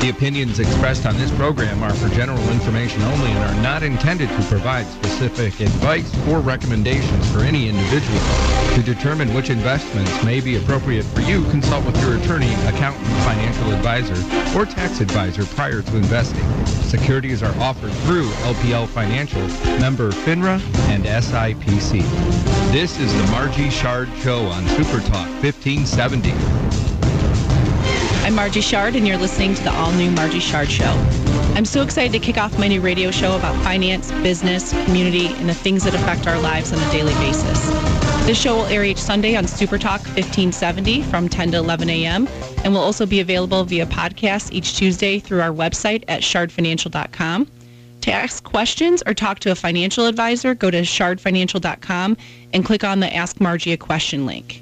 The opinions expressed on this program are for general information only and are not intended to provide specific advice or recommendations for any individual. To determine which investments may be appropriate for you, consult with your attorney, accountant, financial advisor, or tax advisor prior to investing. Securities are offered through LPL Financial, member FINRA, and SIPC. This is the Margie Shard Show on Super Talk 1570. I'm Margie Shard, and you're listening to the all-new Margie Shard Show. I'm so excited to kick off my new radio show about finance, business, community, and the things that affect our lives on a daily basis. This show will air each Sunday on Super Talk 1570 from 10 to 11 a.m. and will also be available via podcast each Tuesday through our website at shardfinancial.com. To ask questions or talk to a financial advisor, go to shardfinancial.com and click on the Ask Margie a Question link.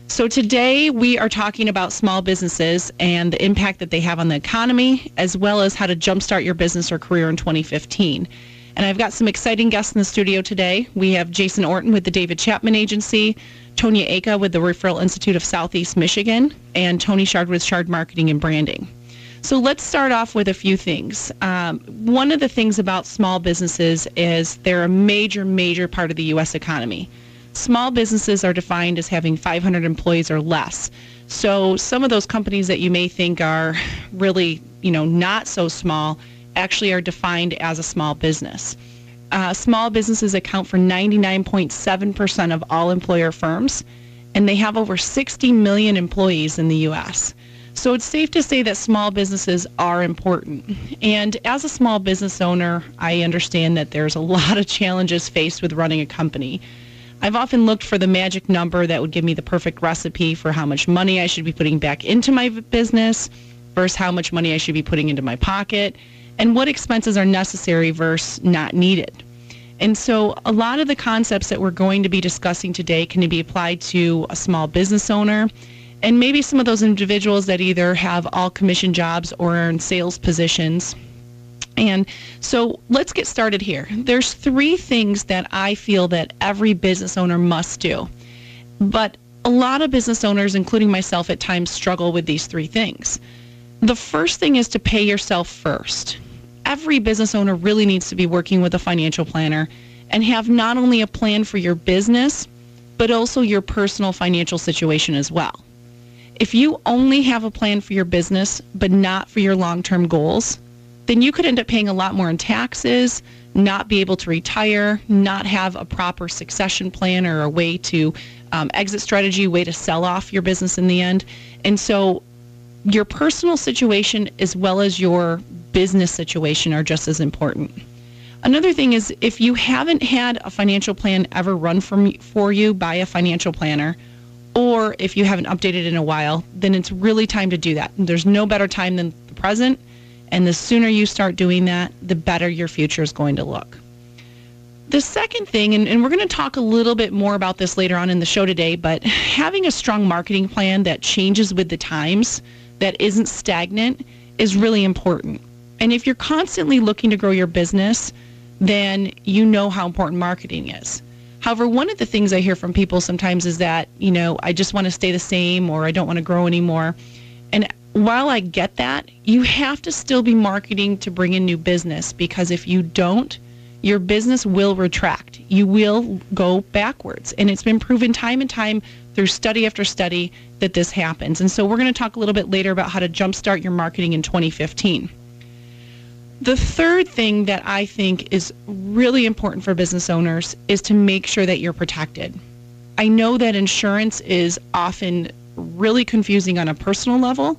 So today we are talking about small businesses and the impact that they have on the economy, as well as how to jumpstart your business or career in 2015. And I've got some exciting guests in the studio today. We have Jason Orton with the David Chapman Agency, Tonya Acha with the Referral Institute of Southeast Michigan, and Tony Shard with Shard Marketing and Branding. So let's start off with a few things. One of the things about small businesses is they're a major part of the U.S. economy. Small businesses are defined as having 500 employees or less. So some of those companies that you may think are really, not so small actually are defined as a small business. Small businesses account for 99.7% of all employer firms, and they have over 60 million employees in the U.S. So it's safe to say that small businesses are important. And as a small business owner, I understand that there's a lot of challenges faced with running a company. I've often looked for the magic number that would give me the perfect recipe for how much money I should be putting back into my business versus how much money I should be putting into my pocket, and what expenses are necessary versus not needed. And so a lot of the concepts that we're going to be discussing today can be applied to a small business owner and maybe some of those individuals that either have all commission jobs or are in sales positions. And so let's get started here. There's 3 things that I feel that every business owner must do. But a lot of business owners, including myself at times, struggle with these 3 things. The first thing is to pay yourself first. Every business owner really needs to be working with a financial planner and have not only a plan for your business, but also your personal financial situation as well. If you only have a plan for your business, but not for your long-term goals, then you could end up paying a lot more in taxes, not be able to retire, not have a proper succession plan or a way to exit strategy, way to sell off your business in the end. And so your personal situation as well as your business situation are just as important. Another thing is, if you haven't had a financial plan ever run for you by a financial planner, or if you haven't updated in a while, then it's really time to do that. There's no better time than the present. And the sooner you start doing that, the better your future is going to look. The second thing, and we're going to talk a little bit more about this later on in the show today, but having a strong marketing plan that changes with the times, that isn't stagnant, is really important. And if you're constantly looking to grow your business, then you know how important marketing is. However, one of the things I hear from people sometimes is that, I just want to stay the same, or I don't want to grow anymore. And while I get that, you have to still be marketing to bring in new business, because if you don't, your business will retract. You will go backwards. And it's been proven time and time through study after study that this happens. And so we're going to talk a little bit later about how to jumpstart your marketing in 2015. The third thing that I think is really important for business owners is to make sure that you're protected. I know that insurance is often really confusing on a personal level,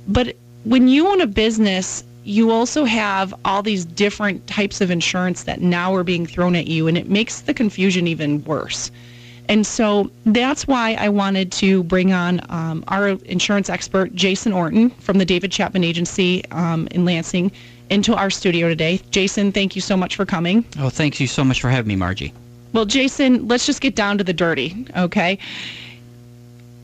but when you own a business, you also have all these different types of insurance that now are being thrown at you, and it makes the confusion even worse. And so that's why I wanted to bring on our insurance expert, Jason Orton, from the David Chapman Agency in Lansing, into our studio today. Jason, thank you so much for coming. Oh, thanks you so much for having me, Margie. Well, Jason, let's just get down to the dirty, okay?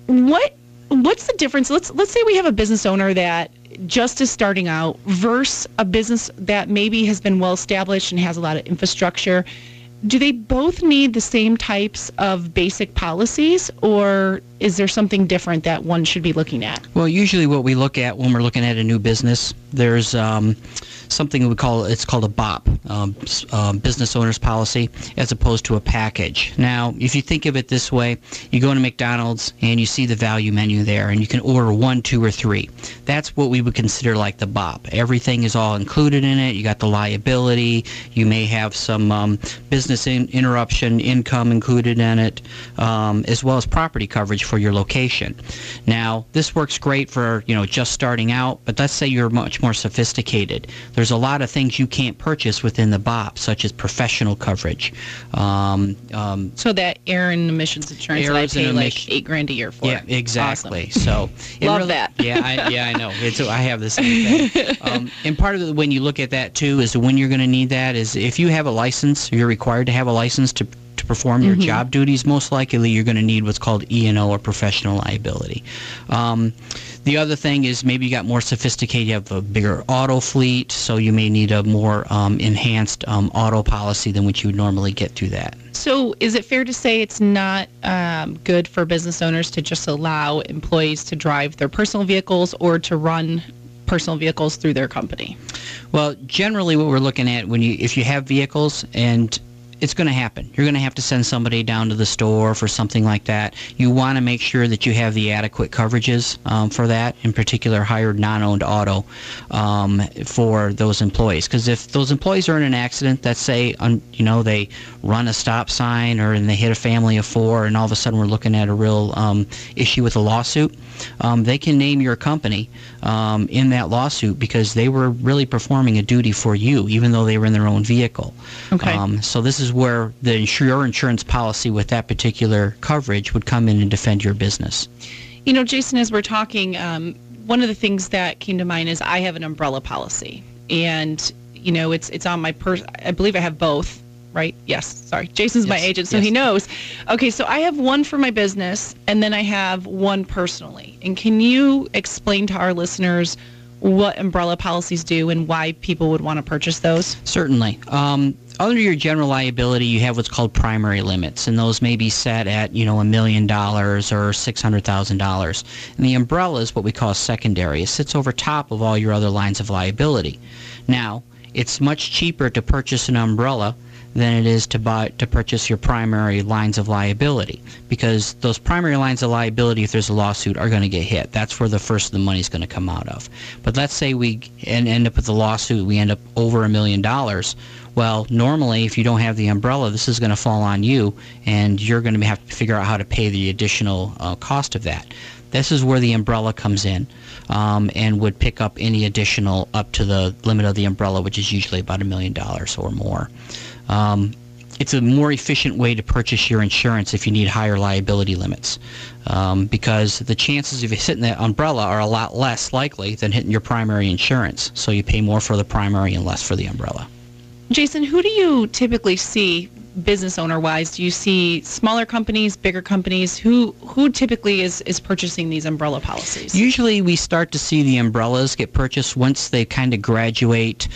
What's the difference? Let's say we have a business owner that just is starting out versus a business that maybe has been well established and has a lot of infrastructure. do they both need the same types of basic policies, or is there something different that one should be looking at? Well, usually what we look at when we're looking at a new business, there's something it's called a BOP, business owner's policy, as opposed to a package. Now, if you think of it this way, you go to McDonald's and you see the value menu there, and you can order 1, 2, or 3. That's what we would consider like the BOP. Everything is all included in it. You got the liability. You may have some business interruption income included in it, as well as property coverage for your location. Now, this works great for just starting out, but let's say you're much more sophisticated. There's a lot of things you can't purchase within the BOP, such as professional coverage. So that air and emissions insurance that I pay like $8,000 a year for. Yeah, exactly. Awesome. So love that. Yeah, I know. I have the same thing. And part of it, when you look at that too, is when you're going to need that is if you have a license, you're required to have a license to perform your job duties. Most likely, you're going to need what's called E&O, or professional liability. The other thing is maybe you got more sophisticated, you have a bigger auto fleet, so you may need a more enhanced auto policy than what you would normally get through that. So is it fair to say it's not good for business owners to just allow employees to drive their personal vehicles or to run personal vehicles through their company? Well, generally what we're looking at, if you have vehicles, and it's going to happen. You're going to have to send somebody down to the store for something like that. You want to make sure that you have the adequate coverages for that, in particular hired non-owned auto for those employees. Because if those employees are in an accident, let's say they run a stop sign or they hit a family of 4, and all of a sudden we're looking at a real issue with a lawsuit, they can name your company in that lawsuit because they were really performing a duty for you, even though they were in their own vehicle. Okay. So this is where your insurance policy with that particular coverage would come in and defend your business. Jason, as we're talking, one of the things that came to mind is I have an umbrella policy, and it's on my I believe I have both. Right? Yes. Sorry. Jason's my agent, so he knows. Okay, so I have one for my business, and then I have one personally. And can you explain to our listeners what umbrella policies do and why people would want to purchase those? Certainly. Under your general liability, you have what's called primary limits, and those may be set at, $1 million or $600,000. And the umbrella is what we call secondary. It sits over top of all your other lines of liability. Now, it's much cheaper to purchase an umbrella than it is to purchase your primary lines of liability, because those primary lines of liability, if there's a lawsuit, are going to get hit. That's where the first of the money is going to come out of. But let's say we end up with a lawsuit, we end up over $1 million. Well, normally, if you don't have the umbrella, this is going to fall on you, and you're going to have to figure out how to pay the additional cost of that. This is where the umbrella comes in and would pick up any additional up to the limit of the umbrella, which is usually about $1 million or more. It's a more efficient way to purchase your insurance if you need higher liability limits, because the chances of you hitting that umbrella are a lot less likely than hitting your primary insurance. So you pay more for the primary and less for the umbrella. Jason, who do you typically see business owner-wise? Do you see smaller companies, bigger companies? Who typically is purchasing these umbrella policies? Usually we start to see the umbrellas get purchased once they kind of graduate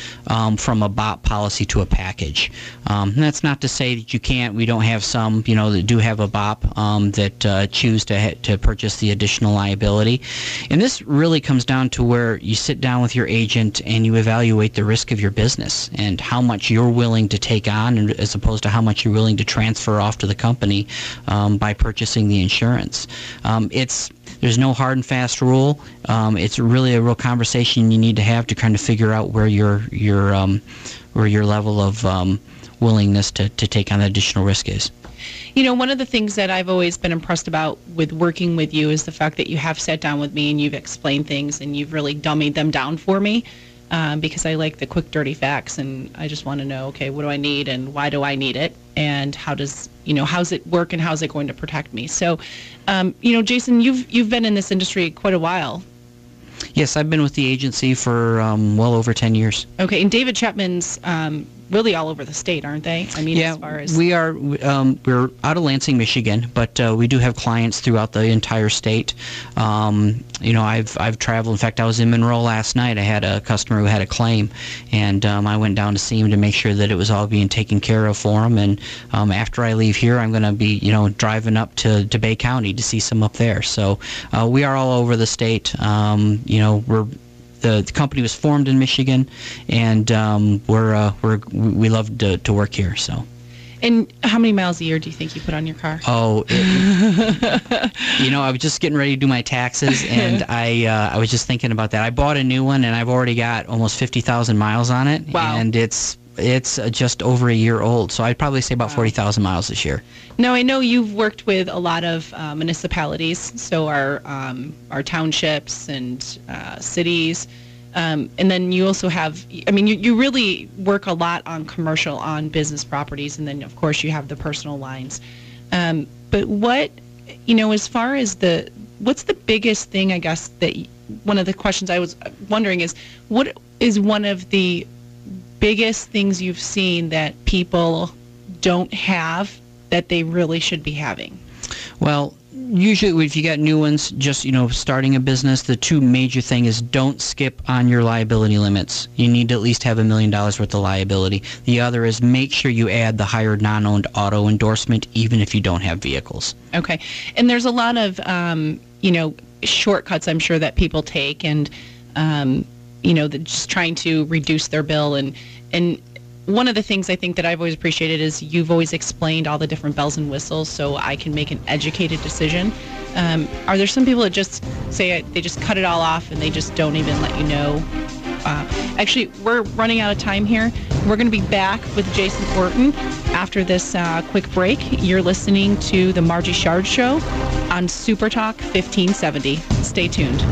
from a BOP policy to a package. And that's not to say that you can't. We don't have some, that do have a BOP that choose to purchase the additional liability. And this really comes down to where you sit down with your agent and you evaluate the risk of your business and how much you're willing to take on, as opposed to how much you're willing to transfer off to the company by purchasing the insurance. There's no hard and fast rule. It's really a real conversation you need to have to kind of figure out where your level of willingness to take on additional risk is. One of the things that I've always been impressed about with working with you is the fact that you have sat down with me and you've explained things and you've really dummied them down for me. Because I like the quick, dirty facts, and I just want to know, okay, what do I need and why do I need it, and how's it work and how's it going to protect me? So, Jason, you've been in this industry quite a while. Yes, I've been with the agency for well over 10 years. Okay, and David Chapman's really all over the state, aren't they? I mean, yeah, as far as we're out of Lansing, Michigan, but we do have clients throughout the entire state. I've traveled. In fact, I was in Monroe last night. I had a customer who had a claim, and I went down to see him to make sure that it was all being taken care of for him. And after I leave here, I'm going to be driving up to Bay County to see some up there. So we are all over the state. The company was formed in Michigan, and we love to work here. So. And how many miles a year do you think you put on your car? Oh, I was just getting ready to do my taxes, and I was just thinking about that. I bought a new one, and I've already got almost 50,000 miles on it. Wow. And it's just over a year old, so I'd probably say about 40,000 miles this year. Now, I know you've worked with a lot of municipalities, so our townships and cities, and then you also have, you really work a lot on commercial, on business properties, and then, of course, you have the personal lines. But what, as far as what's the biggest thing, I guess, that one of the questions I was wondering is, what is one of the biggest things you've seen that people don't have that they really should be having? Well, usually if you got new ones, just starting a business, the two major thing is don't skip on your liability limits. You need to at least have $1 million worth of liability. The other is make sure you add the higher non-owned auto endorsement, even if you don't have vehicles. Okay, and there's a lot of shortcuts I'm sure that people take, and just trying to reduce their bill. And one of the things I think that I've always appreciated is you've always explained all the different bells and whistles so I can make an educated decision. Are there some people that just say they just cut it all off and they just don't even let you know? Actually, we're running out of time here. We're going to be back with Jason Orton after this quick break. You're listening to The Margie Shard Show on Super Talk 1570. Stay tuned.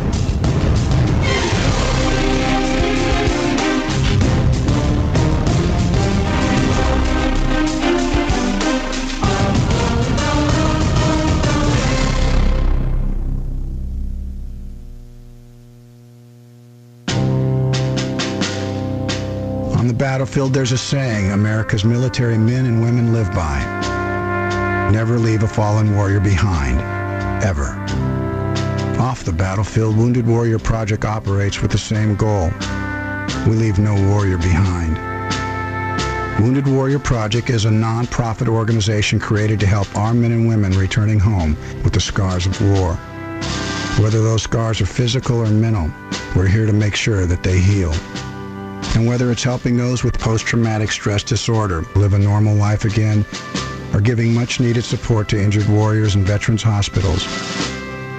On the battlefield, there's a saying America's military men and women live by. Never leave a fallen warrior behind, ever. Off the battlefield, Wounded Warrior Project operates with the same goal. We leave no warrior behind. Wounded Warrior Project is a non-profit organization created to help our men and women returning home with the scars of war. Whether those scars are physical or mental, we're here to make sure that they heal. And whether it's helping those with post-traumatic stress disorder live a normal life again, or giving much-needed support to injured warriors in veterans' hospitals,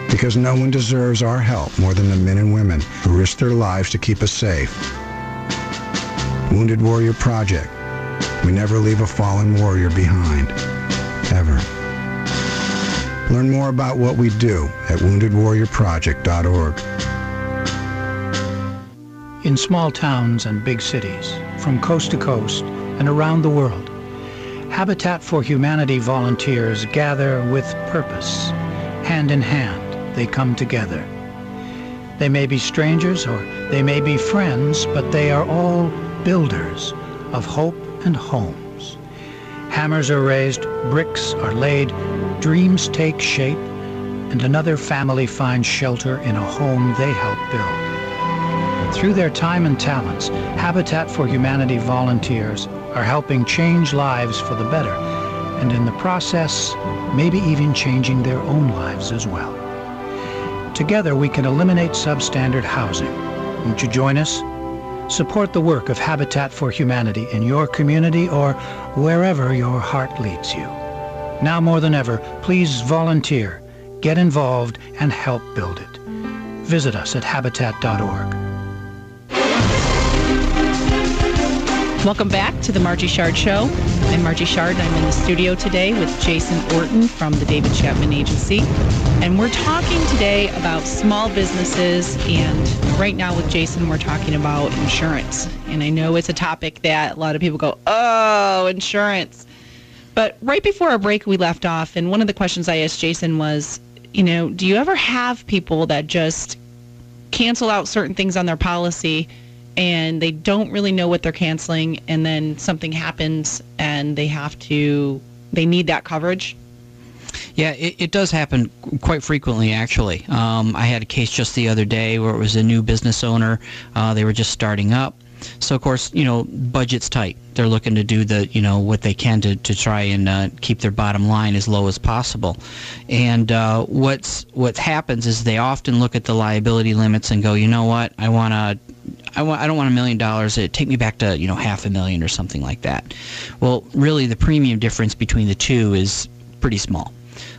because no one deserves our help more than the men and women who risk their lives to keep us safe. Wounded Warrior Project. We never leave a fallen warrior behind, ever. Learn more about what we do at woundedwarriorproject.org. In small towns and big cities, from coast to coast and around the world, Habitat for Humanity volunteers gather with purpose. Hand in hand, they come together. They may be strangers or they may be friends, but they are all builders of hope and homes. Hammers are raised, bricks are laid, dreams take shape, and another family finds shelter in a home they help build. Through their time and talents, Habitat for Humanity volunteers are helping change lives for the better, and in the process, maybe even changing their own lives as well. Together, we can eliminate substandard housing. Won't you join us? Support the work of Habitat for Humanity in your community or wherever your heart leads you. Now more than ever, please volunteer, get involved, and help build it. Visit us at habitat.org. Welcome back to the Margie Shard Show. I'm Margie Shard, and I'm in the studio today with Jason Orton from the David Chapman Agency. And we're talking today about small businesses, and right now with Jason, we're talking about insurance. And I know it's a topic that a lot of people go, oh, insurance. But right before our break, we left off, and one of the questions I asked Jason was, do you ever have people that just cancel out certain things on their policy and they don't really know what they're canceling, and then something happens and they need that coverage? Yeah, it does happen quite frequently, actually. I had a case just the other day where it was a new business owner. They were just starting up. So, of course, budget's tight. They're looking to do what they can to try and keep their bottom line as low as possible. And what happens is they often look at the liability limits and go, you know what, I don't want $1 million. Take me back to $500,000 or something like that. Well, really, the premium difference between the two is pretty small,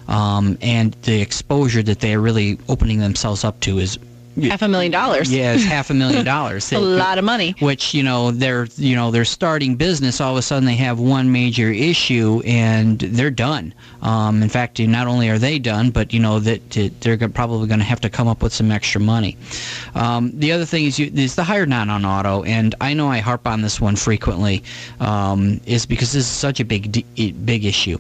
and the exposure that they are really opening themselves up to is $500,000. Yeah, it's $500,000. A lot of money. Which they're starting business. All of a sudden, they have one major issue and they're done. In fact, not only are they done, but that they're probably going to have to come up with some extra money. The other thing is the higher non-auto, and I know I harp on this one frequently, is because this is such a big issue.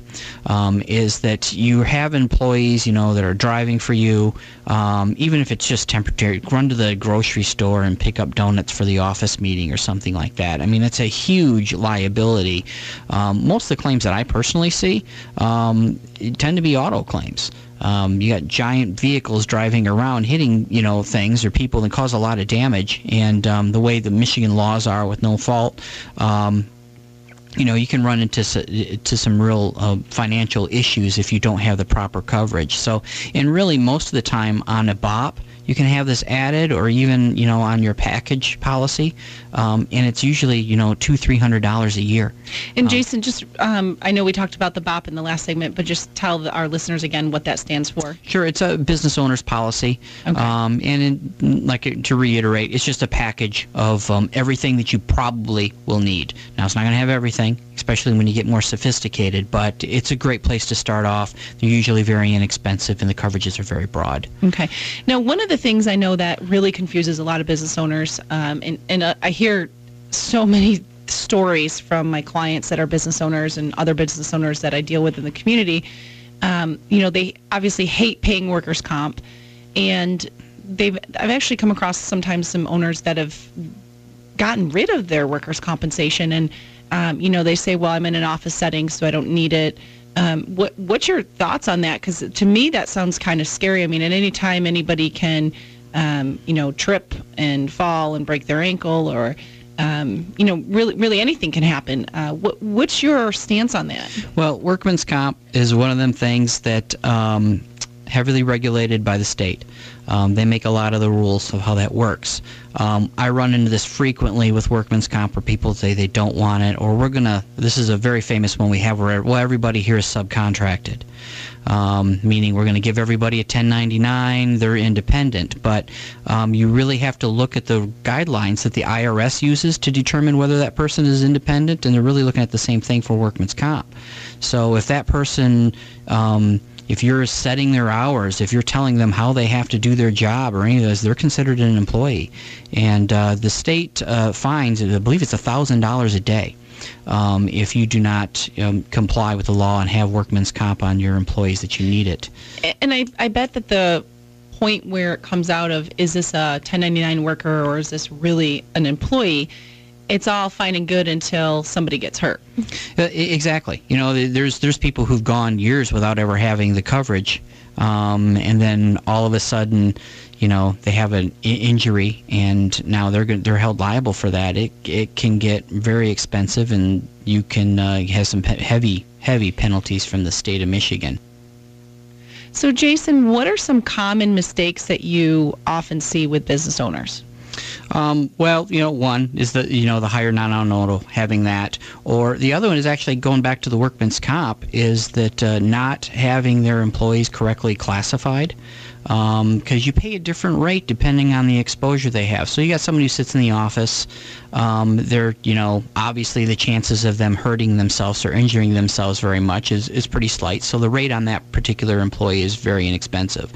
Is that you have employees that are driving for you, even if it's just temporary. Run to the grocery store and pick up donuts for the office meeting or something like that. I mean, it's a huge liability. Most of the claims that I personally see tend to be auto claims. You got giant vehicles driving around hitting, things or people and cause a lot of damage. And the way the Michigan laws are with no fault, you can run into some real financial issues if you don't have the proper coverage. So, and really most of the time on a BOP, you can have this added, or even on your package policy, and it's usually $200-$300 a year. And Jason, just I know we talked about the BOP in the last segment, but just tell our listeners again what that stands for. Sure, it's a business owner's policy, okay. To reiterate, it's just a package of everything that you probably will need. Now, it's not going to have everything, especially when you get more sophisticated, but it's a great place to start off. They're usually very inexpensive, and the coverages are very broad. Okay. Now, one of the things I know that really confuses a lot of business owners, and I hear so many stories from my clients that are business owners and other business owners that I deal with in the community. They obviously hate paying workers' comp, and I've actually come across sometimes some owners that have gotten rid of their workers' compensation, and they say, well, I'm in an office setting, so I don't need it. What's your thoughts on that? Because to me, that sounds kind of scary. I mean, at any time, anybody can, trip and fall and break their ankle, or, really anything can happen. What's your stance on that? Well, workman's comp is one of them things that heavily regulated by the state. They make a lot of the rules of how that works. I run into this frequently with workman's comp where people say they don't want it, or this is a very famous one we have where, everybody here is subcontracted. Meaning we're going to give everybody a 1099, they're independent. But you really have to look at the guidelines that the IRS uses to determine whether that person is independent, and they're really looking at the same thing for workman's comp. So if that person... if you're setting their hours, if you're telling them how they have to do their job or any of those, they're considered an employee. And the state fines, I believe it's $1,000 a day if you do not comply with the law and have workman's comp on your employees that you need it. And I bet that the point where it comes out of, is this a 1099 worker or is this really an employee, it's all fine and good until somebody gets hurt. Exactly. There's people who've gone years without ever having the coverage, and then all of a sudden, they have an injury, and now they're held liable for that. It can get very expensive, and you can have some heavy penalties from the state of Michigan. So, Jason, what are some common mistakes that you often see with business owners? One is the higher non-auto, having that, or the other one is actually going back to the workman's comp, is that not having their employees correctly classified, because you pay a different rate depending on the exposure they have. So you got somebody who sits in the office, they're, obviously the chances of them hurting themselves or injuring themselves very much is pretty slight. So the rate on that particular employee is very inexpensive,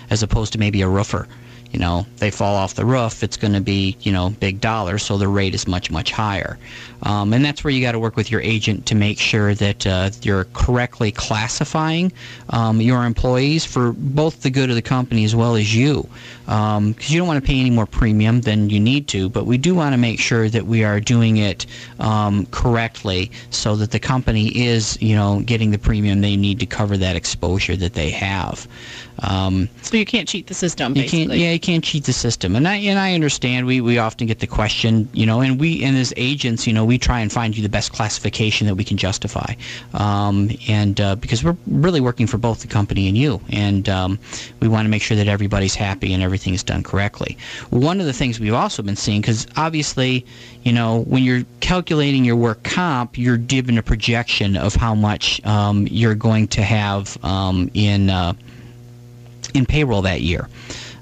as opposed to maybe a roofer. they fall off the roof, it's going to be, big dollars, so the rate is much, much higher. And that's where you got to work with your agent to make sure that you're correctly classifying your employees for both the good of the company as well as you. Because you don't want to pay any more premium than you need to, but we do want to make sure that we are doing it correctly so that the company is, getting the premium they need to cover that exposure that they have. So you can't cheat the system, basically. You can't cheat the system. And I understand we often get the question, and as agents, we try and find you the best classification that we can justify. Because we're really working for both the company and you. And we want to make sure that everybody's happy and everything is done correctly. One of the things we've also been seeing, because obviously, when you're calculating your work comp, you're given a projection of how much you're going to have in payroll that year.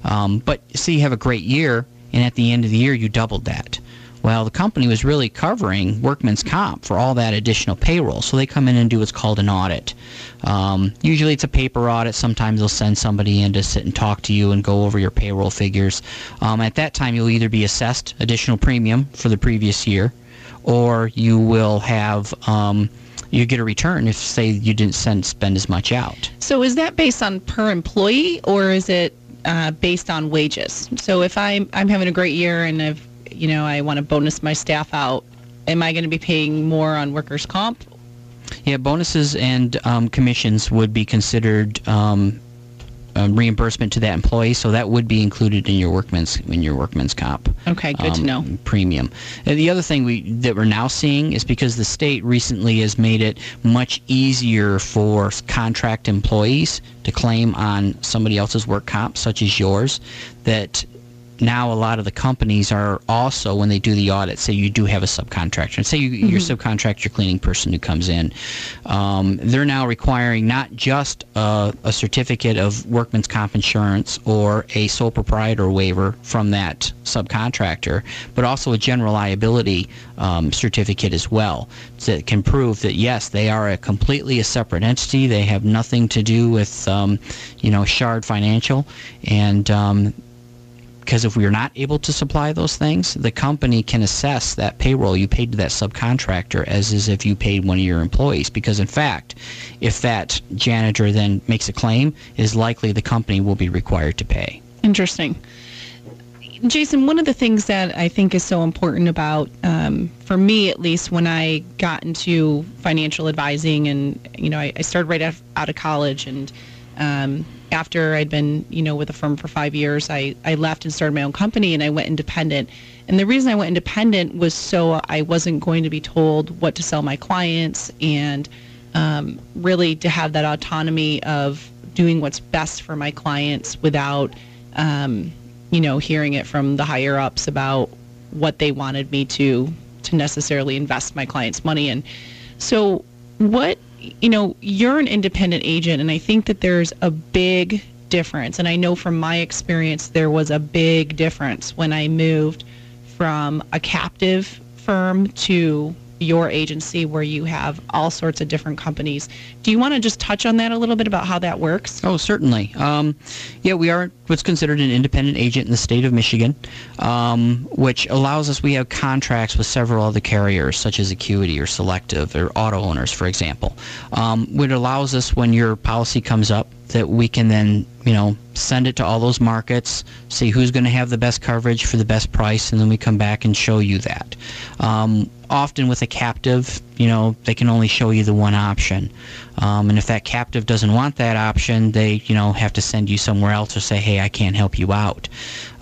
But say you have a great year, and at the end of the year you doubled that. Well, the company was really covering workman's comp for all that additional payroll, so they come in and do what's called an audit. Usually it's a paper audit. Sometimes they'll send somebody in to sit and talk to you and go over your payroll figures. At that time, you'll either be assessed additional premium for the previous year, or you will have you get a return if, say, you didn't spend as much out. So is that based on per employee, or is it based on wages? So if I'm having a great year and I want to bonus my staff out, am I going to be paying more on workers' comp? Yeah, bonuses and commissions would be considered reimbursement to that employee, so that would be included in your workman's comp. Okay, good to know. Premium. The other thing that we're now seeing is because the state recently has made it much easier for contract employees to claim on somebody else's work comp, such as yours, that now a lot of the companies are also, when they do the audit, say you do have a subcontractor, and say your subcontractor, your cleaning person who comes in, they're now requiring not just a certificate of workman's comp insurance or a sole proprietor waiver from that subcontractor, but also a general liability certificate as well that can prove that, yes, they are completely a separate entity. They have nothing to do with, Shard Financial, and because if we are not able to supply those things, the company can assess that payroll you paid to that subcontractor as if you paid one of your employees. Because, in fact, if that janitor then makes a claim, it is likely the company will be required to pay. Interesting. Jason, one of the things that I think is so important about, for me at least, when I got into financial advising, and I started right out of college, and after I'd been, with a firm for 5 years, I left and started my own company, and I went independent. And the reason I went independent was so I wasn't going to be told what to sell my clients, and really to have that autonomy of doing what's best for my clients without, hearing it from the higher ups about what they wanted me to necessarily invest my clients' money in. So you're an independent agent, and I think that there's a big difference. And I know from my experience, there was a big difference when I moved from a captive firm to your agency, where you have all sorts of different companies. Do you want to just touch on that a little bit about how that works? Oh, certainly. We are what's considered an independent agent in the state of Michigan, which allows us, we have contracts with several other carriers, such as Acuity or Selective or Auto Owners, for example, which allows us, when your policy comes up, that we can then, send it to all those markets, see who's going to have the best coverage for the best price, and then we come back and show you that. Often with a captive, they can only show you the one option. And if that captive doesn't want that option, they, have to send you somewhere else or say, hey, I can't help you out.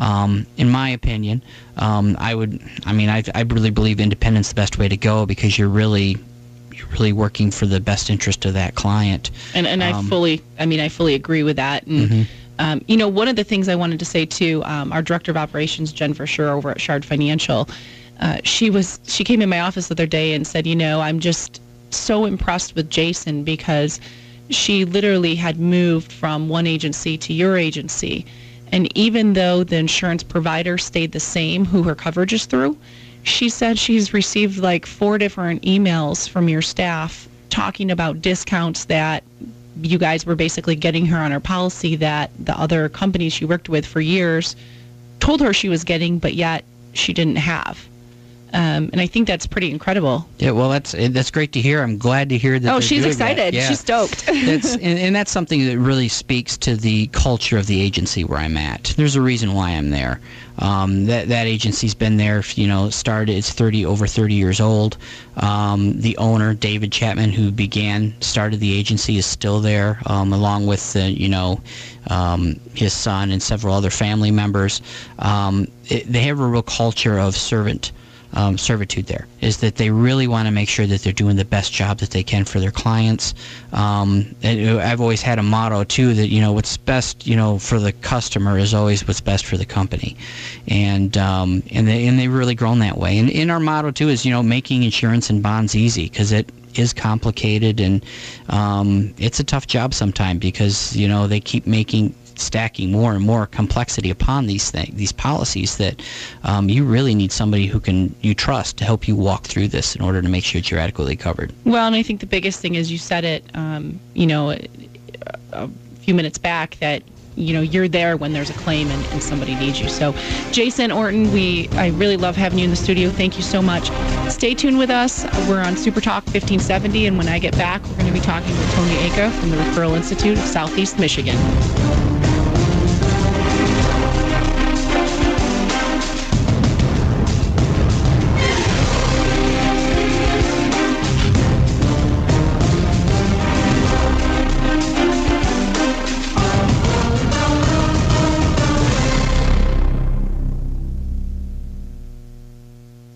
In my opinion, I really believe independence is the best way to go, because you're really working for the best interest of that client. And I fully agree with that. And, one of the things I wanted to say too, our director of operations, Jen Verschure over at Shard Financial, she came in my office the other day and said, I'm just so impressed with Jason, because she literally had moved from one agency to your agency. And even though the insurance provider stayed the same, who her coverage is through, she said she's received like 4 different emails from your staff talking about discounts that you guys were basically getting her on her policy that the other companies she worked with for years told her she was getting, but yet she didn't have. And I think that's pretty incredible. Yeah, well, that's great to hear. I'm glad to hear that. Oh, she's excited. Yeah. She's stoked. and that's something that really speaks to the culture of the agency where I'm at. There's a reason why I'm there. That agency's been there, started, it's over 30 years old. The owner, David Chapman, who started the agency, is still there, along with, his son and several other family members. They have a real culture of servitude there, is that they really want to make sure that they're doing the best job that they can for their clients. I've always had a motto too that what's best for the customer is always what's best for the company, and they've really grown that way. And in our motto too is making insurance and bonds easy, because it is complicated, and it's a tough job sometimes, because they keep stacking more and more complexity upon these policies that you really need somebody who you trust to help you walk through this in order to make sure that you're adequately covered. Well, and I think the biggest thing is, you said it, a few minutes back, that you're there when there's a claim and somebody needs you. So, Jason Orton, I really love having you in the studio. Thank you so much. Stay tuned with us. We're on Super Talk 1570, and when I get back, we're going to be talking with Tonya Acha from the Referral Institute of Southeast Michigan.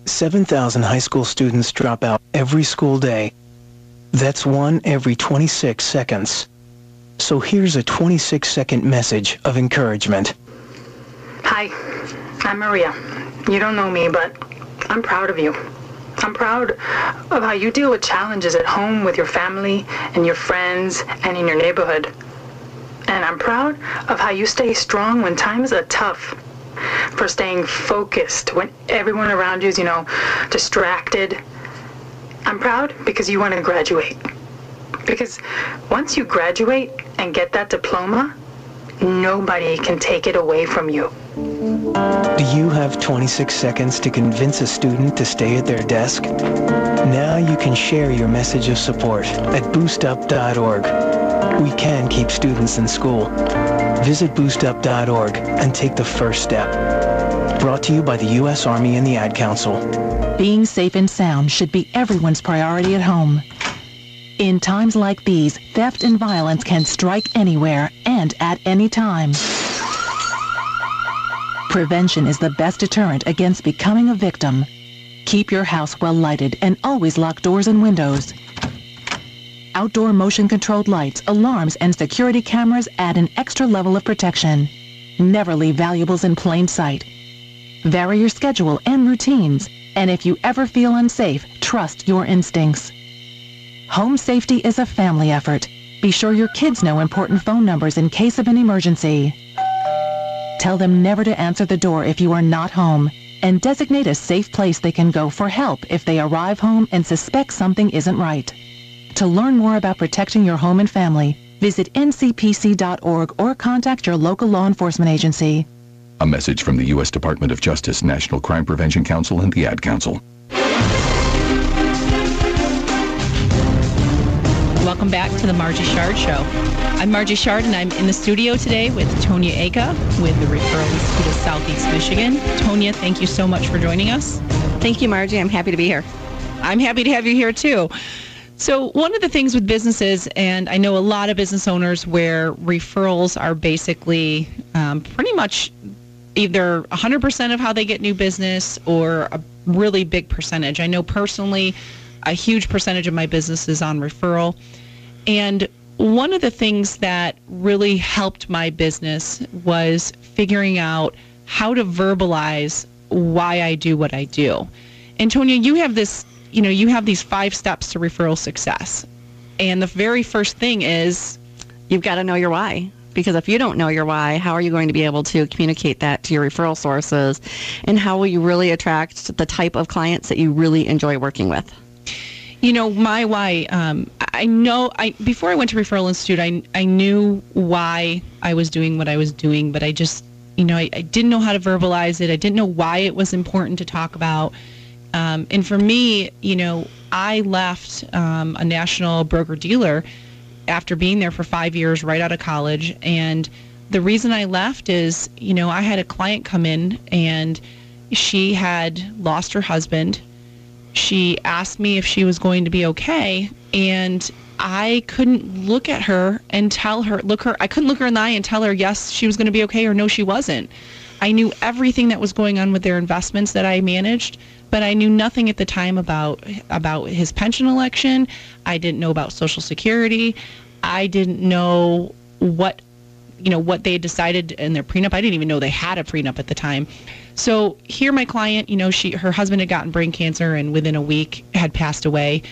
$7,000 high school students drop out every school day. That's 1 every 26 seconds. So here's a 26-second message of encouragement. Hi, I'm Maria. You don't know me, but I'm proud of you. I'm proud of how you deal with challenges at home with your family and your friends and in your neighborhood. And I'm proud of how you stay strong when times are tough, for staying focused when everyone around you is, distracted. I'm proud because you want to graduate. Because once you graduate and get that diploma, nobody can take it away from you. Do you have 26 seconds to convince a student to stay at their desk? Now you can share your message of support at boostup.org. We can keep students in school. Visit boostup.org and take the first step. Brought to you by the U.S. Army and the Ad Council. Being safe and sound should be everyone's priority at home. In times like these, theft and violence can strike anywhere and at any time. Prevention is the best deterrent against becoming a victim. Keep your house well lighted and always lock doors and windows. Outdoor motion-controlled lights, alarms, and security cameras add an extra level of protection. Never leave valuables in plain sight. Vary your schedule and routines, and if you ever feel unsafe, trust your instincts. Home safety is a family effort. Be sure your kids know important phone numbers in case of an emergency. Tell them never to answer the door if you are not home, and designate a safe place they can go for help if they arrive home and suspect something isn't right. To learn more about protecting your home and family, visit ncpc.org or contact your local law enforcement agency. A message from the U.S. Department of Justice, National Crime Prevention Council, and the Ad Council. Welcome back to the Margie Shard Show. I'm Margie Shard, and I'm in the studio today with Tonya Acha with the Referral Institute of Southeast Michigan. Tonya, thank you so much for joining us. Thank you, Margie. I'm happy to be here. I'm happy to have you here, too. So one of the things with businesses, and I know a lot of business owners where referrals are basically pretty much either 100% of how they get new business or a really big percentage. I know personally a huge percentage of my business is on referral. And one of the things that really helped my business was figuring out how to verbalize why I do what I do. And Tonya, you have this, you have these 5 steps to referral success. And the very first thing is you've got to know your why. Because if you don't know your why, how are you going to be able to communicate that to your referral sources? And how will you really attract the type of clients that you really enjoy working with? My why, before I went to Referral Institute, I knew why I was doing what I was doing, but I just I didn't know how to verbalize it. I didn't know why it was important to talk about. And for me, I left a national broker-dealer after being there for 5 years right out of college. And the reason I left is, I had a client come in and she had lost her husband. She asked me if she was going to be okay, and I couldn't look at her and tell her, I couldn't look her in the eye and tell her yes, she was going to be okay, or no, she wasn't. I knew everything that was going on with their investments that I managed, but I knew nothing at the time about his pension election. I didn't know about Social Security. I didn't know what they had decided in their prenup. I didn't even know they had a prenup at the time. So here my client, her husband had gotten brain cancer and within a week had passed away.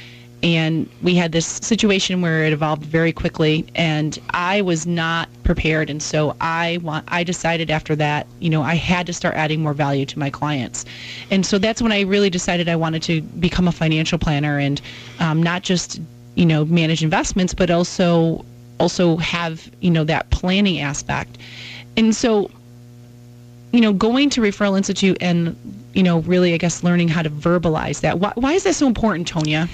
And we had this situation where it evolved very quickly, and I was not prepared. And so I decided after that, I had to start adding more value to my clients. And so that's when I really decided I wanted to become a financial planner and not just, manage investments, but also have, that planning aspect. And so, going to Referral Institute and, really, I guess, learning how to verbalize that. Why is that so important, Tonya?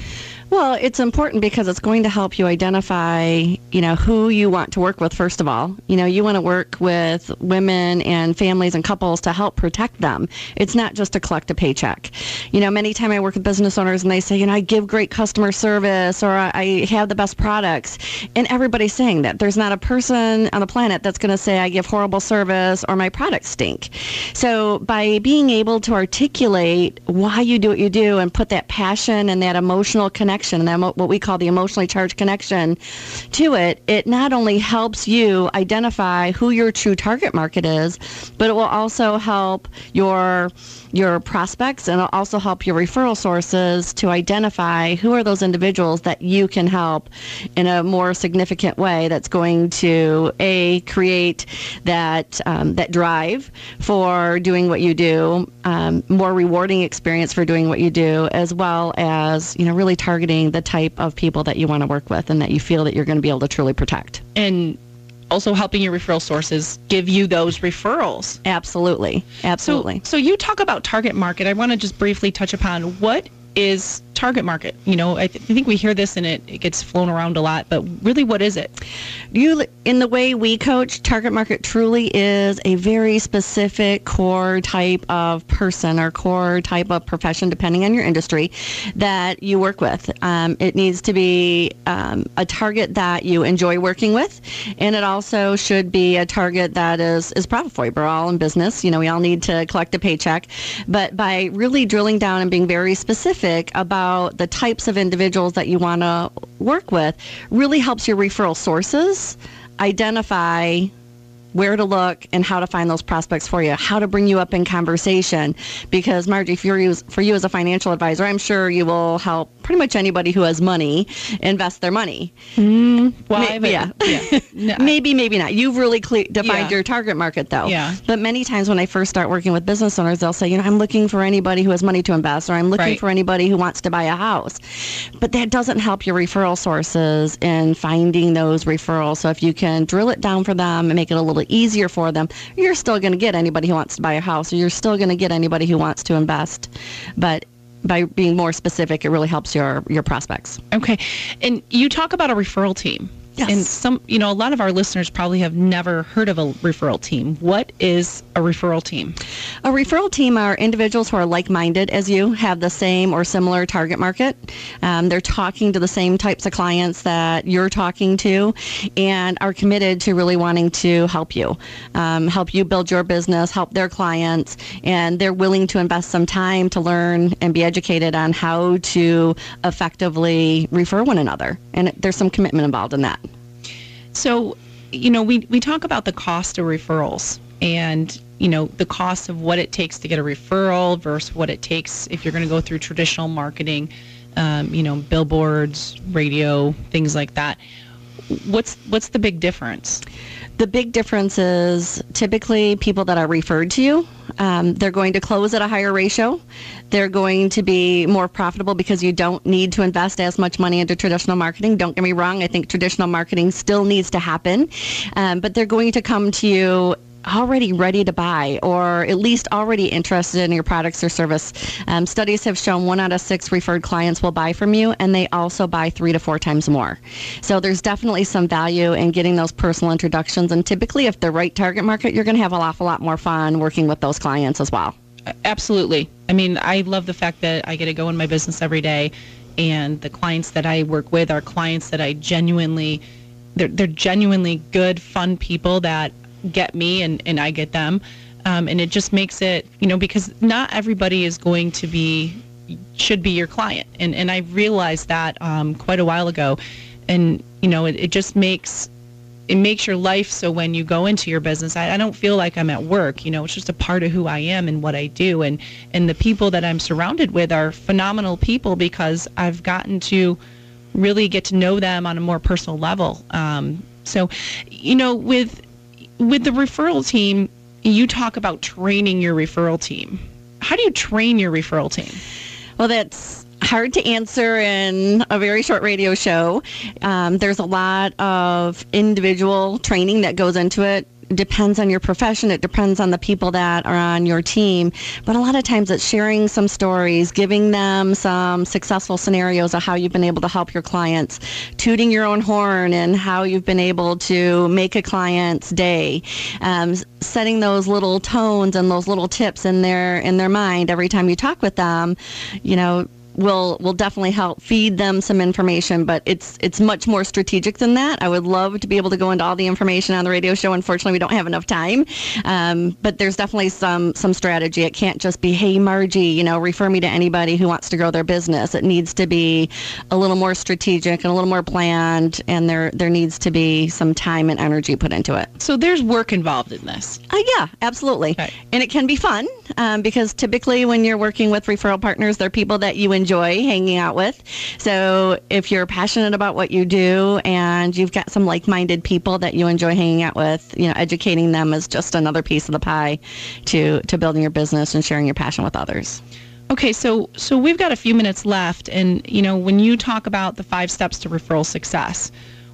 Well, it's important because it's going to help you identify, who you want to work with, first of all. You want to work with women and families and couples to help protect them. It's not just to collect a paycheck. Many times I work with business owners and they say, I give great customer service or I have the best products. And everybody's saying that. There's not a person on the planet that's going to say I give horrible service or my products stink. So by being able to articulate why you do what you do and put that passion and that emotional connection and that what we call the emotionally charged connection to it, it not only helps you identify who your true target market is, but it will also help your prospects, and it'll also help your referral sources to identify who are those individuals that you can help in a more significant way that's going to create that drive for doing what you do, more rewarding experience for doing what you do, as well as really targeting the type of people that you want to work with and that you feel that you're going to be able to truly protect. And also helping your referral sources give you those referrals. Absolutely. So you talk about target market. I want to just briefly touch upon what is target market. I think we hear this and it gets flown around a lot, but really, what is it? In the way we coach, target market truly is a very specific core type of person or core type of profession, depending on your industry, that you work with. It needs to be a target that you enjoy working with, and it also should be a target that is profitable. We're all in business. We all need to collect a paycheck, but by really drilling down and being very specific about the types of individuals that you want to work with really helps your referral sources identify where to look and how to find those prospects for you, how to bring you up in conversation. Because Margie, for you as a financial advisor, I'm sure you will help pretty much anybody who has money invest their money. Why? No, maybe not. You've really defined your target market, though. Yeah. But many times when I first start working with business owners, they'll say, I'm looking for anybody who has money to invest, or I'm looking for anybody who wants to buy a house. But that doesn't help your referral sources in finding those referrals. So if you can drill it down for them and make it a little easier for them, you're still going to get anybody who wants to buy a house, or you're still going to get anybody who wants to invest. But by being more specific, it really helps your prospects. Okay. And you talk about a referral team. Yes. And a lot of our listeners probably have never heard of a referral team. What is a referral team? A referral team are individuals who are like-minded as you, have the same or similar target market. They're talking to the same types of clients that you're talking to, and are committed to really wanting to help you build your business, help their clients, and they're willing to invest some time to learn and be educated on how to effectively refer one another. And there's some commitment involved in that. So, we talk about the cost of referrals and, the cost of what it takes to get a referral versus what it takes if you're going to go through traditional marketing, billboards, radio, things like that. What's the big difference? The big difference is typically people that are referred to you, they're going to close at a higher ratio. They're going to be more profitable because you don't need to invest as much money into traditional marketing. Don't get me wrong. I think traditional marketing still needs to happen, but they're going to come to you already ready to buy, or at least already interested in your products or service. Studies have shown 1 out of 6 referred clients will buy from you, and they also buy 3 to 4 times more. So there's definitely some value in getting those personal introductions, and typically if the right target market, you're going to have an awful lot more fun working with those clients as well. Absolutely. I mean, I love the fact that I get to go in my business every day, and the clients that I work with are clients that I genuinely, they're genuinely good, fun people that get me and I get them. And it just makes it, because not everybody is going to should be your client. And I realized that quite a while ago. And, it just makes your life so when you go into your business, I don't feel like I'm at work. It's just a part of who I am and what I do. And the people that I'm surrounded with are phenomenal people because I've gotten to really get to know them on a more personal level. So, with the referral team, you talk about training your referral team. How do you train your referral team? Well, that's hard to answer in a very short radio show. There's a lot of individual training that goes into it. It depends on your profession. It depends on the people that are on your team. But a lot of times it's sharing some stories, giving them some successful scenarios of how you've been able to help your clients, tooting your own horn and how you've been able to make a client's day, setting those little tones and those little tips in their mind every time you talk with them, will definitely help feed them some information, but it's much more strategic than that. I would love to be able to go into all the information on the radio show. Unfortunately, we don't have enough time, but there's definitely some strategy. It can't just be, hey, Margie, refer me to anybody who wants to grow their business. It needs to be a little more strategic and a little more planned, and there needs to be some time and energy put into it. So there's work involved in this. Yeah, absolutely. Okay. And it can be fun because typically when you're working with referral partners, they're people that you enjoy hanging out with. So if you're passionate about what you do and you've got some like-minded people that you enjoy hanging out with, educating them is just another piece of the pie to building your business and sharing your passion with others. Okay, so we've got a few minutes left, and when you talk about the 5 steps to referral success,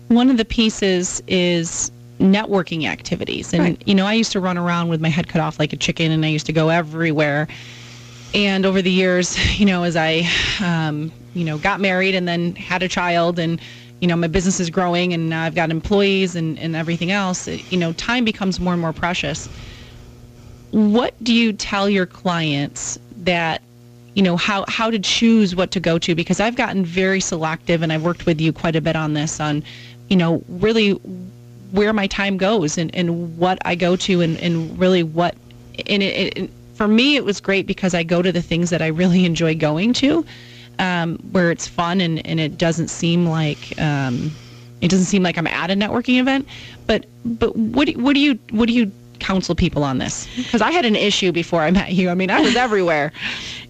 one of the pieces is networking activities. And right. I used to run around with my head cut off like a chicken, and I used to go everywhere. And over the years, as I, got married and then had a child, and, my business is growing, and now I've got employees and everything else, time becomes more and more precious. What do you tell your clients that, how to choose what to go to? Because I've gotten very selective, and I've worked with you quite a bit on this, on, really where my time goes and what I go to and really what, and it for me, it was great because I go to the things that I really enjoy going to, where it's fun and it doesn't seem like I'm at a networking event. But what do you counsel people on this? Because I had an issue before I met you. I mean, I was everywhere.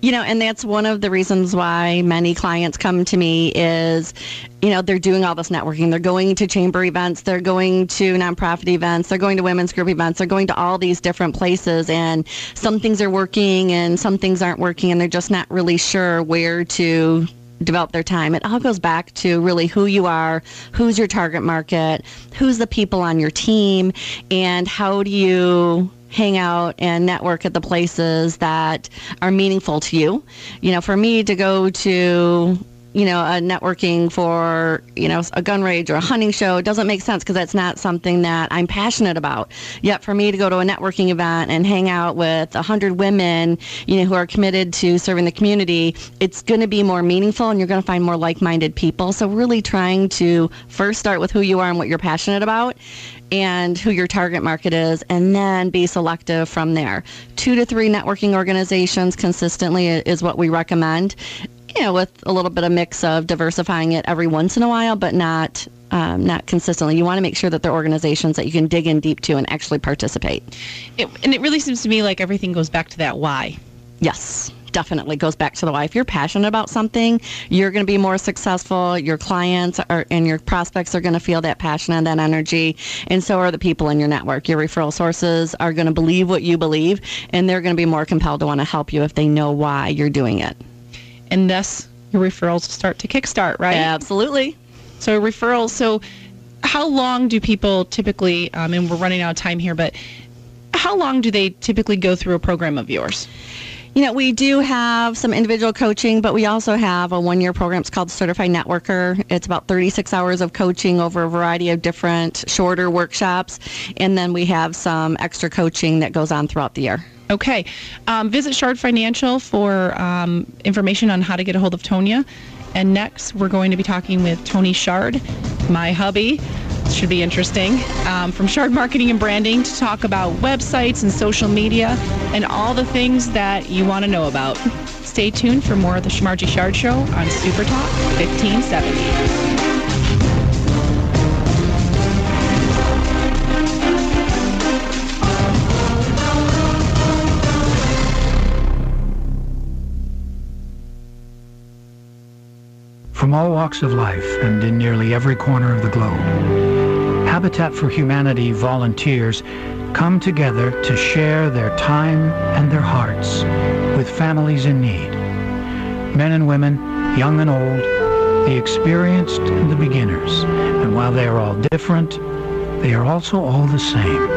And that's one of the reasons why many clients come to me is, they're doing all this networking. They're going to chamber events. They're going to nonprofit events. They're going to women's group events. They're going to all these different places, and some things are working and some things aren't working, and they're just not really sure where to develop their time. It all goes back to really who you are, who's your target market, who's the people on your team, and how do you hang out and network at the places that are meaningful to you. For me to go to, a networking for, a gun range or a hunting show doesn't make sense because that's not something that I'm passionate about. Yet for me to go to a networking event and hang out with 100 women, who are committed to serving the community, it's going to be more meaningful and you're going to find more like-minded people. So really trying to first start with who you are and what you're passionate about and who your target market is, and then be selective from there. 2 to 3 networking organizations consistently is what we recommend, with a little bit of mix of diversifying it every once in a while, but not consistently. You want to make sure that they're organizations that you can dig in deep to and actually participate. And it really seems to me like everything goes back to that why. Yes. Definitely goes back to the why. If you're passionate about something, you're going to be more successful. Your clients and your prospects are going to feel that passion and that energy, and so are the people in your network. Your referral sources are going to believe what you believe, and they're going to be more compelled to want to help you if they know why you're doing it. And thus, your referrals start to kickstart, right? Absolutely. So referrals. So how long do people typically, and we're running out of time here, but how long do they typically go through a program of yours? We do have some individual coaching, but we also have a one-year program. It's called Certified Networker. It's about 36 hours of coaching over a variety of different shorter workshops. And then we have some extra coaching that goes on throughout the year. Okay. Visit Shard Financial for information on how to get a hold of Tonya. And next, we're going to be talking with Tony Shard, my hubby. Should be interesting. From Shard Marketing and Branding to talk about websites and social media and all the things that you want to know about. Stay tuned for more of the Margie Shard Show on Super Talk 1570. From all walks of life and in nearly every corner of the globe, Habitat for Humanity volunteers come together to share their time and their hearts with families in need. Men and women, young and old, the experienced and the beginners. And while they are all different, they are also all the same.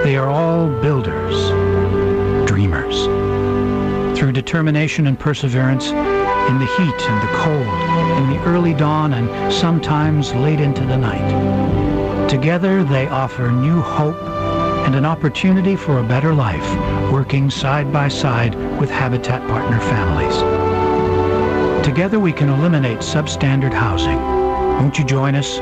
They are all builders, dreamers. Through determination and perseverance, in the heat and the cold, in the early dawn and sometimes late into the night. Together they offer new hope and an opportunity for a better life, working side by side with Habitat partner families. Together we can eliminate substandard housing. Won't you join us?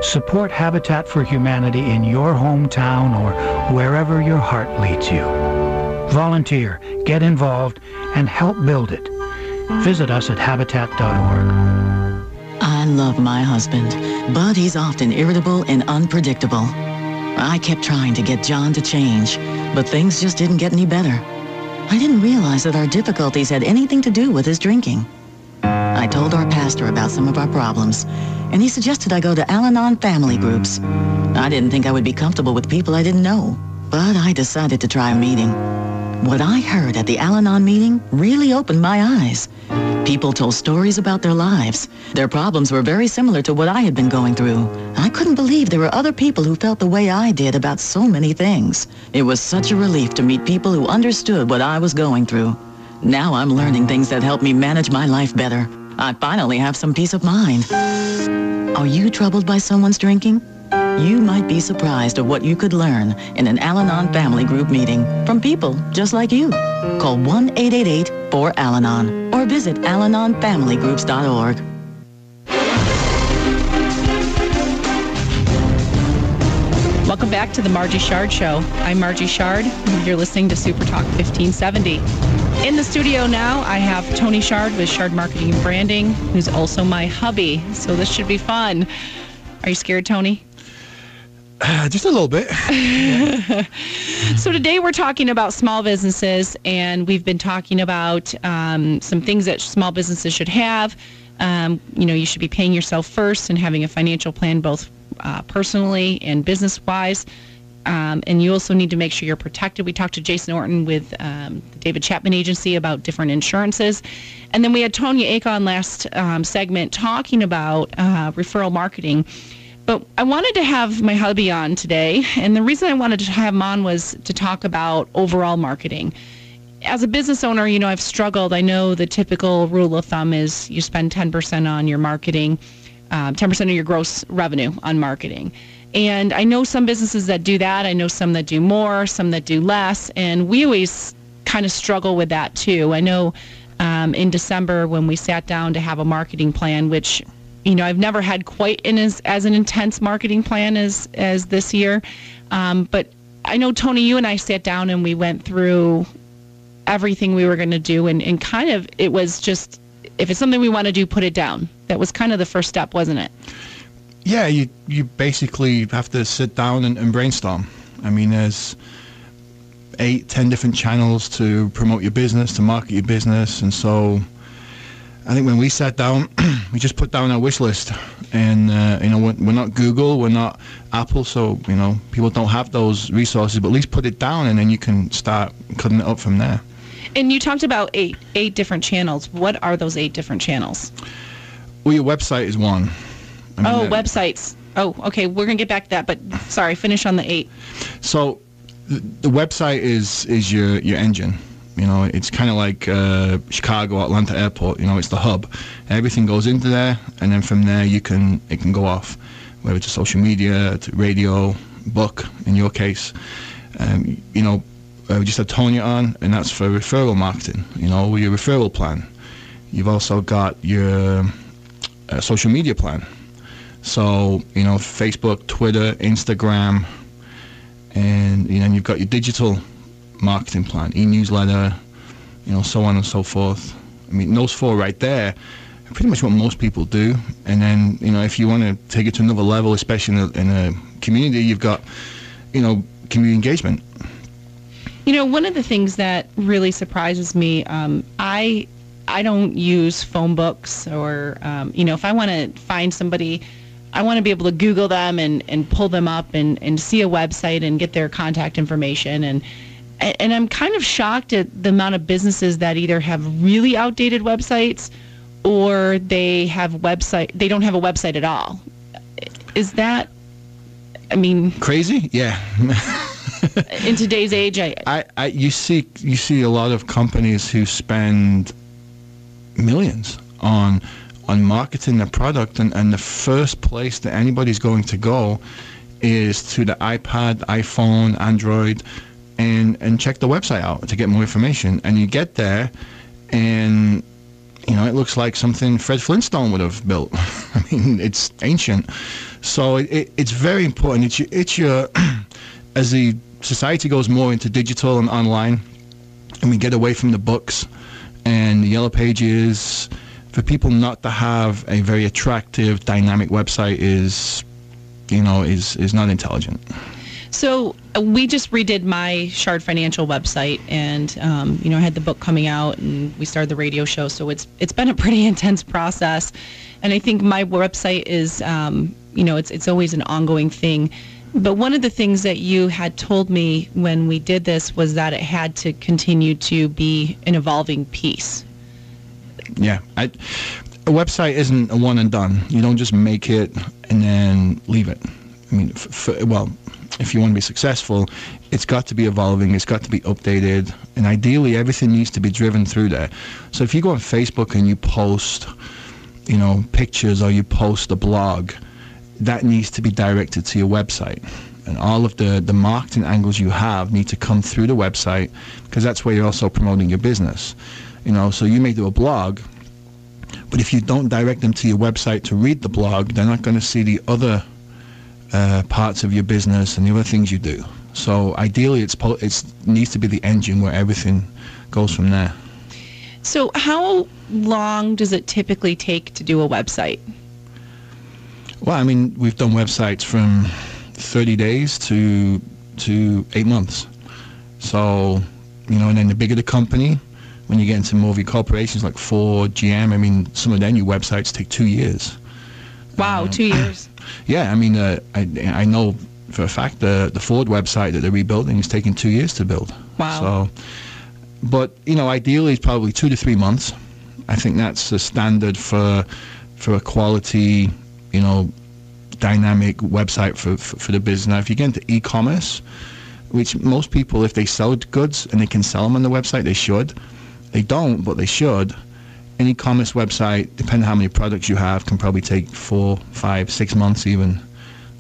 Support Habitat for Humanity in your hometown or wherever your heart leads you. Volunteer, get involved, and help build it. Visit us at habitat.org. I love my husband, but he's often irritable and unpredictable. I kept trying to get John to change, but things just didn't get any better. I didn't realize that our difficulties had anything to do with his drinking. I told our pastor about some of our problems, and he suggested I go to Al-Anon family groups. I didn't think I would be comfortable with people I didn't know, but I decided to try a meeting. What I heard at the Al-Anon meeting really opened my eyes. People told stories about their lives. Their problems were very similar to what I had been going through. I couldn't believe there were other people who felt the way I did about so many things. It was such a relief to meet people who understood what I was going through. Now I'm learning things that help me manage my life better. I finally have some peace of mind. Are you troubled by someone's drinking? You might be surprised at what you could learn in an Al-Anon family group meeting from people just like you. Call 1-888-4-AL-ANON or visit alanonfamilygroups.org. Welcome back to the Margie Shard Show. I'm Margie Shard. You're listening to Super Talk 1570. In the studio now, I have Tony Shard with Shard Marketing and Branding, who's also my hubby. So this should be fun. Are you scared, Tony? Just a little bit. So today we're talking about small businesses, and we've been talking about some things that small businesses should have. You should be paying yourself first and having a financial plan both personally and business-wise. And you also need to make sure you're protected. We talked to Jason Orton with the David Chapman Agency about different insurances. And then we had Tonya Acha on last segment talking about referral marketing. But I wanted to have my hubby on today, and the reason I wanted to have him on was to talk about overall marketing. As a business owner, I've struggled. I know the typical rule of thumb is you spend 10% on your marketing, 10% of your gross revenue on marketing. And I know some businesses that do that. I know some that do more, some that do less, and we always kind of struggle with that too. I know in December when we sat down to have a marketing plan, which I've never had quite as an intense marketing plan as this year. But I know, Tony, you and I sat down and we went through everything we were going to do. And kind of it was just, if it's something we want to do, put it down. That was kind of the first step, wasn't it? Yeah, you basically have to sit down and brainstorm. I mean, there's 8-10 different channels to promote your business, to market your business. And so I think when we sat down, we just put down our wish list, and we're not Google, we're not Apple, so people don't have those resources. But at least put it down, and then you can start cutting it up from there. And you talked about eight different channels. What are those 8 different channels? Well, your website is one. Websites. Oh, okay. We're gonna get back to that, but sorry. Finish on the 8. So the website is your engine. You know, it's kind of like Chicago, Atlanta Airport. You know, it's the hub. Everything goes into there, and then from there it can go off, whether it's social media, to radio, book. In your case, you know, we just had Tonya on, and that's for referral marketing. You know, your referral plan. You've also got your social media plan. So, you know, Facebook, Twitter, Instagram, and you know, you've got your digital marketing plan, e-newsletter, you know, so on and so forth. I mean, those four right there are pretty much what most people do. And then, you know, if you want to take it to another level, especially in a community, you've got, you know, community engagement. You know, one of the things that really surprises me, I don't use phone books or, you know, if I want to find somebody, I want to be able to Google them and pull them up and see a website and get their contact information. And I'm kind of shocked at the amount of businesses that either have really outdated websites or they don't have a website at all. Is that, I mean... Crazy? Yeah. In today's age, you see a lot of companies who spend millions on marketing their product, and the first place that anybody's going to go is to the iPad, iPhone, Android, and check the website out to get more information. And you get there, and you know, it looks like something Fred Flintstone would have built. I mean, it's ancient. So it's very important. It's your as the society goes more into digital and online, and we get away from the books and the yellow pages, for people not to have a very attractive, dynamic website is not intelligent. So we just redid my Shard Financial website, and you know, I had the book coming out, and we started the radio show. So it's been a pretty intense process, and I think my website is you know, it's always an ongoing thing. But one of the things that you had told me when we did this was that it had to continue to be an evolving piece. Yeah, a website isn't a one and done. You don't just make it and then leave it. I mean, if you want to be successful, it's got to be evolving, it's got to be updated, and ideally everything needs to be driven through there. So if you go on Facebook and you post, you know, pictures, or you post a blog, that needs to be directed to your website. And all of the marketing angles you have need to come through the website, because that's where you're also promoting your business. You know, so you may do a blog, but if you don't direct them to your website to read the blog, they're not going to see the other parts of your business and the other things you do. So ideally, it needs to be the engine where everything goes from there. So how long does it typically take to do a website? Well, I mean, we've done websites from 30 days to 8 months. So, you know, and then the bigger the company, when you get into more of your corporations like Ford, GM, I mean, some of their new websites take 2 years. Wow, 2 years. Yeah, I mean, I know for a fact the Ford website that they're rebuilding is taking 2 years to build. Wow. So, but, you know, ideally it's probably 2 to 3 months. I think that's the standard for a quality, you know, dynamic website for the business. Now, if you get into e-commerce, which most people, if they sell goods and they can sell them on the website, they should. They don't, but they should. An e-commerce website, depending on how many products you have, can probably take 4, 5, 6 months even.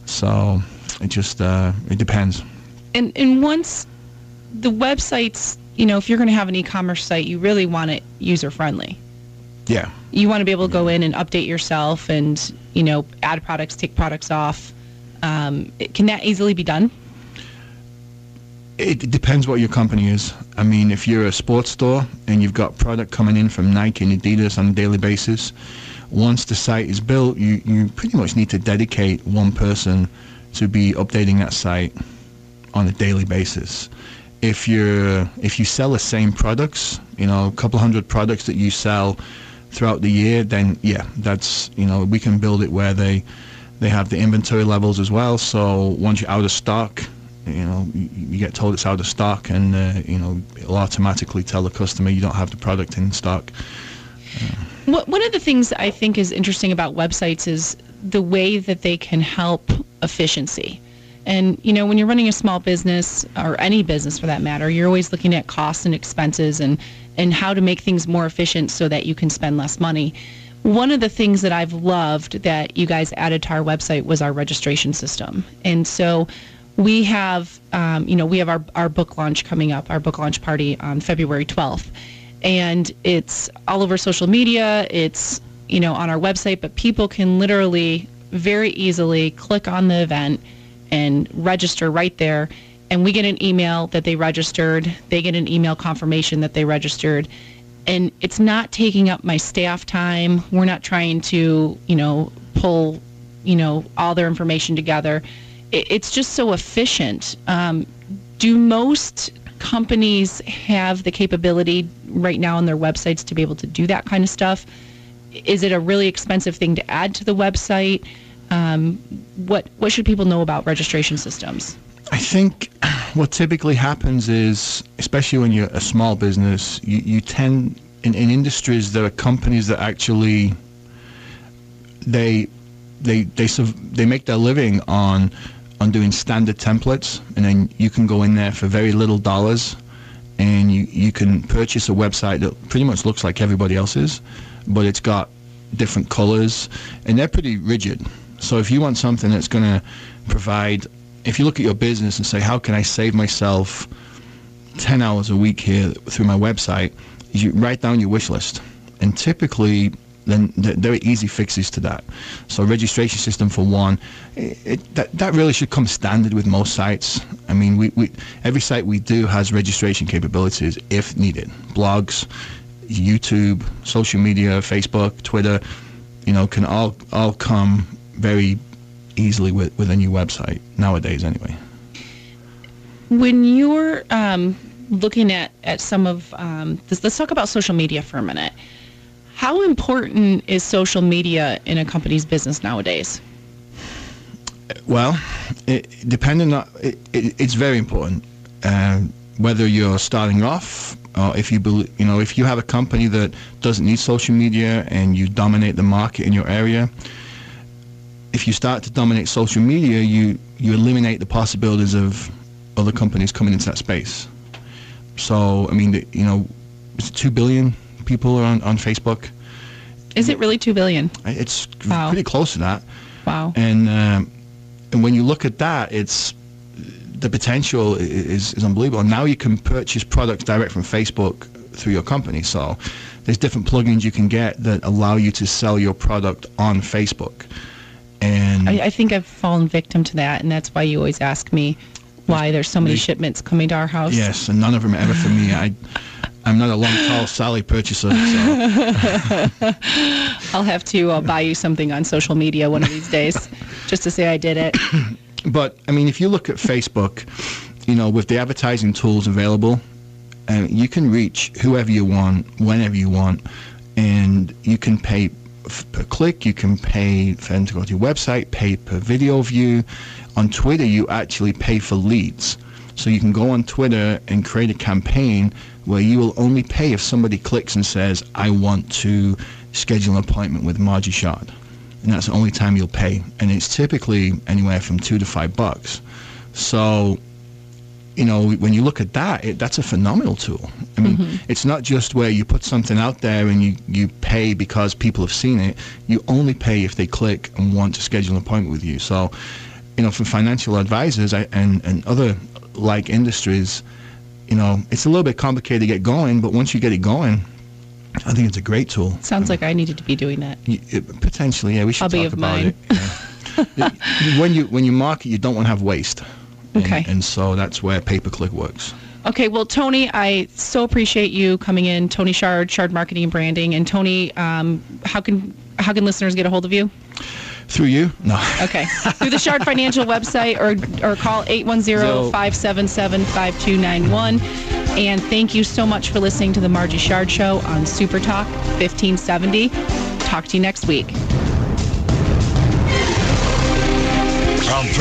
So it just it depends. And once the websites, you know, if you're going to have an e-commerce site, you really want it user-friendly. Yeah. You want to be able to go in and update yourself and, you know, add products, take products off. Can that easily be done? It depends what your company is. I mean, if you're a sports store and you've got product coming in from Nike and Adidas on a daily basis, once the site is built, you pretty much need to dedicate one person to be updating that site on a daily basis. If you sell the same products, you know, a couple hundred products that you sell throughout the year, then yeah, that's, you know, we can build it where they have the inventory levels as well. So once you're out of stock, you know, you get told it's out of stock, and you know, it'll automatically tell the customer you don't have the product in stock. One of the things I think is interesting about websites is the way that they can help efficiency. And, you know, when you're running a small business, or any business for that matter, you're always looking at costs and expenses and how to make things more efficient so that you can spend less money. One of the things that I've loved that you guys added to our website was our registration system. And so we have, we have our book launch coming up, our book launch party on February 12th. And it's all over social media. It's, on our website, but people can literally very easily click on the event and register right there. And we get an email that they registered. They get an email confirmation that they registered. And it's not taking up my staff time. We're not trying to, pull, all their information together. It's just so efficient. Do most companies have the capability right now on their websites to be able to do that kind of stuff? Is it a really expensive thing to add to the website? What should people know about registration systems? I think what typically happens is, especially when you're a small business, you tend, in industries, there are companies that actually, they make their living on doing standard templates, and then you can go in there for very little dollars, and you can purchase a website that pretty much looks like everybody else's, but it's got different colors, and they're pretty rigid. So if you want something that's going to provide, if you look at your business and say, how can I save myself 10 hours a week here through my website, you write down your wish list. And typically, then there are easy fixes to that. So registration system for one, that really should come standard with most sites. I mean, every site we do has registration capabilities if needed. Blogs, YouTube, social media, Facebook, Twitter, can all come very easily with a new website nowadays anyway. When you're looking at some of this, let's talk about social media for a minute. How important is social media in a company's business nowadays? Well, it's very important. Whether you're starting off, or if you have a company that doesn't need social media and you dominate the market in your area, if you start to dominate social media, you eliminate the possibilities of other companies coming into that space. So, I mean, it's 2 billion people are on Facebook. Is it really 2 billion? It's pretty close to that. Wow. And when you look at that, the potential is unbelievable. And now you can purchase products direct from Facebook through your company. So there's different plugins you can get that allow you to sell your product on Facebook. And I think I've fallen victim to that, and that's why you always ask me why there's so many shipments coming to our house. Yes, and none of them are ever for me. I'm not a long, tall Sally purchaser. So. I'll have to buy you something on social media one of these days, just to say I did it. But, I mean, if you look at Facebook, with the advertising tools available, you can reach whoever you want, whenever you want, and you can pay per click, you can pay for them to go to your website, pay per video view. On Twitter, you actually pay for leads. So you can go on Twitter and create a campaign where you will only pay if somebody clicks and says, I want to schedule an appointment with Margie Shard. And that's the only time you'll pay. And it's typically anywhere from $2 to $5. So, when you look at that, that's a phenomenal tool. I mean, It's not just where you put something out there and you pay because people have seen it. You only pay if they click and want to schedule an appointment with you. So, for financial advisors and other like industries, it's a little bit complicated to get going, but once you get it going, I think it's a great tool. Sounds like I needed to be doing that. Potentially, yeah. We should talk about it. Yeah. When you market, you don't want to have waste. Okay. And so that's where pay-per-click works. Okay, well, Tony, I so appreciate you coming in. Tony Shard, Shard Marketing and Branding. And Tony, how can listeners get a hold of you? Through you? No. Okay. Through the Shard Financial website or call 810-577-5291. And thank you so much for listening to the Margie Shard Show on Super Talk 1570. Talk to you next week.